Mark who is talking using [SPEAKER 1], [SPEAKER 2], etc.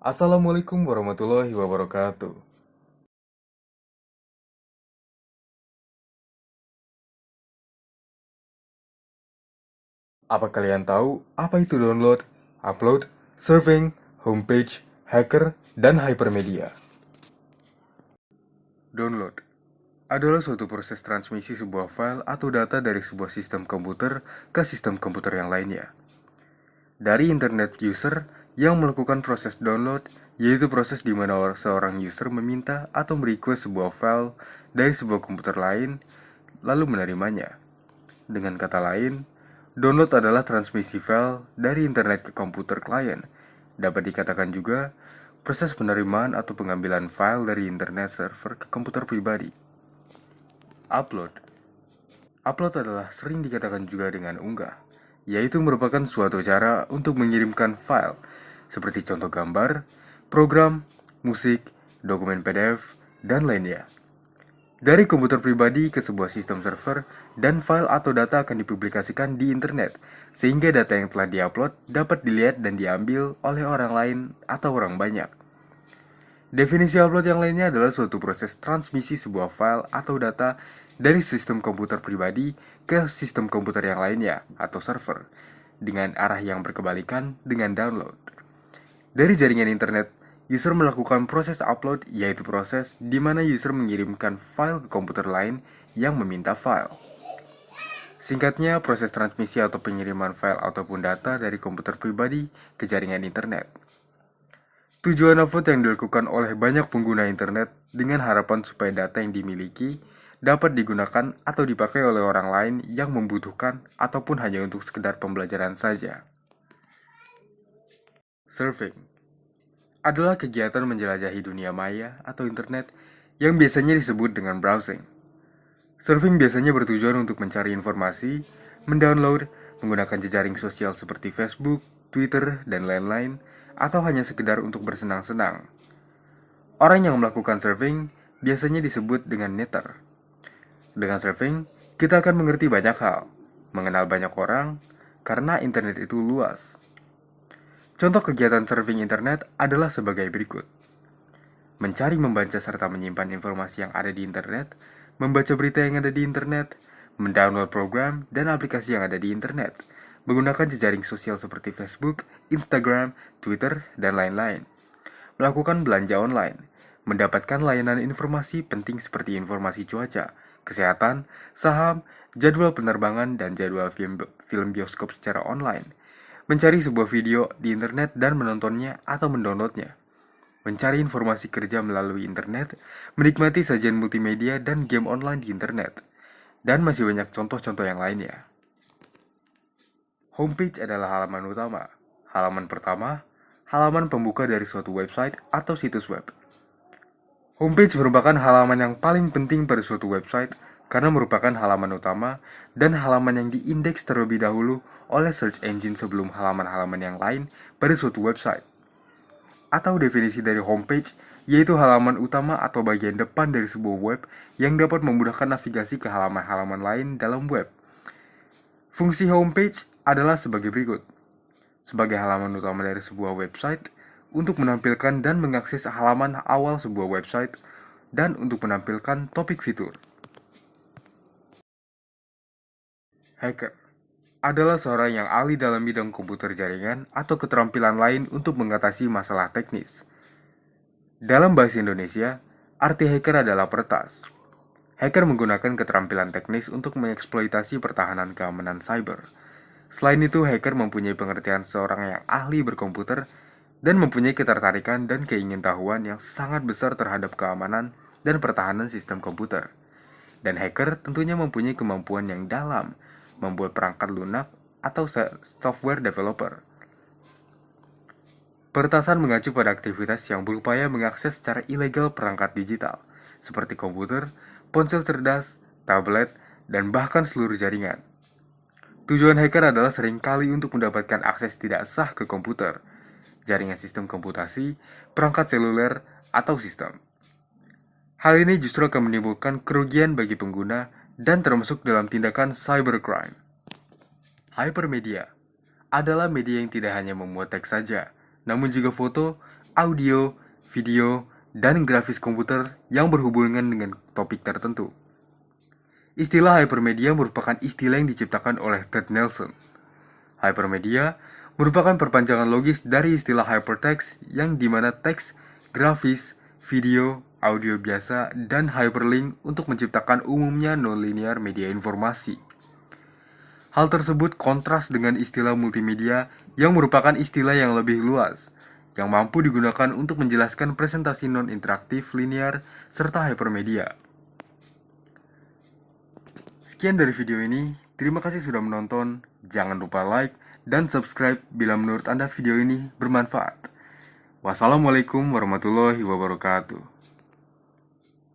[SPEAKER 1] Assalamualaikum warahmatullahi wabarakatuh. Apa kalian tahu apa itu download, upload, surfing, homepage, hacker, dan hypermedia? Download adalah suatu proses transmisi sebuah file atau data dari sebuah sistem komputer ke sistem komputer yang lainnya. Dari internet user yang melakukan proses download, yaitu proses di mana seorang user meminta atau merequest sebuah file dari sebuah komputer lain, lalu menerimanya. Dengan kata lain, download adalah transmisi file dari internet ke komputer klien. Dapat dikatakan juga proses penerimaan atau pengambilan file dari internet server ke komputer pribadi. Upload Upload adalah sering dikatakan juga dengan unggah, yaitu merupakan suatu cara untuk mengirimkan file, seperti contoh gambar, program, musik, dokumen PDF, dan lainnya. Dari komputer pribadi ke sebuah sistem server, dan file atau data akan dipublikasikan di internet, sehingga data yang telah diupload dapat dilihat dan diambil oleh orang lain atau orang banyak. Definisi upload yang lainnya adalah suatu proses transmisi sebuah file atau data dari sistem komputer pribadi ke sistem komputer yang lainnya atau server, dengan arah yang berkebalikan dengan download. Dari jaringan internet, user melakukan proses upload, yaitu proses di mana user mengirimkan file ke komputer lain yang meminta file. Singkatnya, proses transmisi atau pengiriman file ataupun data dari komputer pribadi ke jaringan internet. Tujuan upload yang dilakukan oleh banyak pengguna internet dengan harapan supaya data yang dimiliki dapat digunakan atau dipakai oleh orang lain yang membutuhkan ataupun hanya untuk sekedar pembelajaran saja. Surfing adalah kegiatan menjelajahi dunia maya atau internet yang biasanya disebut dengan browsing. Surfing biasanya bertujuan untuk mencari informasi, mendownload, menggunakan jejaring sosial seperti Facebook, Twitter, dan lain-lain, atau hanya sekedar untuk bersenang-senang. Orang yang melakukan surfing biasanya disebut dengan netter. Dengan surfing, kita akan mengerti banyak hal, mengenal banyak orang, karena internet itu luas. Contoh kegiatan surfing internet adalah sebagai berikut. Mencari, membaca, serta menyimpan informasi yang ada di internet, membaca berita yang ada di internet, mendownload program dan aplikasi yang ada di internet, menggunakan jejaring sosial seperti Facebook, Instagram, Twitter, dan lain-lain, melakukan belanja online, mendapatkan layanan informasi penting seperti informasi cuaca, kesehatan, saham, jadwal penerbangan, dan jadwal film bioskop secara online, mencari sebuah video di internet dan menontonnya atau mendownloadnya, mencari informasi kerja melalui internet, menikmati sajian multimedia dan game online di internet, dan masih banyak contoh-contoh yang lainnya. Homepage adalah halaman utama. Halaman pertama, halaman pembuka dari suatu website atau situs web. Homepage merupakan halaman yang paling penting pada suatu website karena merupakan halaman utama dan halaman yang diindeks terlebih dahulu oleh search engine sebelum halaman-halaman yang lain pada suatu website. Atau definisi dari homepage, yaitu halaman utama atau bagian depan dari sebuah web yang dapat memudahkan navigasi ke halaman-halaman lain dalam web. Fungsi homepage adalah sebagai berikut. Sebagai halaman utama dari sebuah website, untuk menampilkan dan mengakses halaman awal sebuah website, dan untuk menampilkan topik fitur. Hacker adalah seorang yang ahli dalam bidang komputer jaringan atau keterampilan lain untuk mengatasi masalah teknis. Dalam bahasa Indonesia, arti hacker adalah peretas. Hacker menggunakan keterampilan teknis untuk mengeksploitasi pertahanan keamanan cyber. Selain itu, hacker mempunyai pengertian seorang yang ahli berkomputer dan mempunyai ketertarikan dan keingintahuan yang sangat besar terhadap keamanan dan pertahanan sistem komputer. Dan hacker tentunya mempunyai kemampuan yang dalam membuat perangkat lunak atau software developer. Peretasan mengacu pada aktivitas yang berupaya mengakses secara ilegal perangkat digital, seperti komputer, ponsel cerdas, tablet, dan bahkan seluruh jaringan. Tujuan hacker adalah seringkali untuk mendapatkan akses tidak sah ke komputer, jaringan sistem komputasi, perangkat seluler, atau sistem. Hal ini justru akan menimbulkan kerugian bagi pengguna dan termasuk dalam tindakan cybercrime. Hypermedia adalah media yang tidak hanya memuat teks saja, namun juga foto, audio, video, dan grafis komputer yang berhubungan dengan topik tertentu. Istilah hypermedia merupakan istilah yang diciptakan oleh Ted Nelson. Hypermedia merupakan perpanjangan logis dari istilah hypertext yang dimana teks, grafis, video, audio biasa, dan hyperlink untuk menciptakan umumnya nonlinear media informasi. Hal tersebut kontras dengan istilah multimedia yang merupakan istilah yang lebih luas, yang mampu digunakan untuk menjelaskan presentasi non-interaktif linear serta hypermedia. Sekian dari video ini, terima kasih sudah menonton, jangan lupa like dan subscribe bila menurut Anda video ini bermanfaat. Wassalamualaikum warahmatullahi wabarakatuh.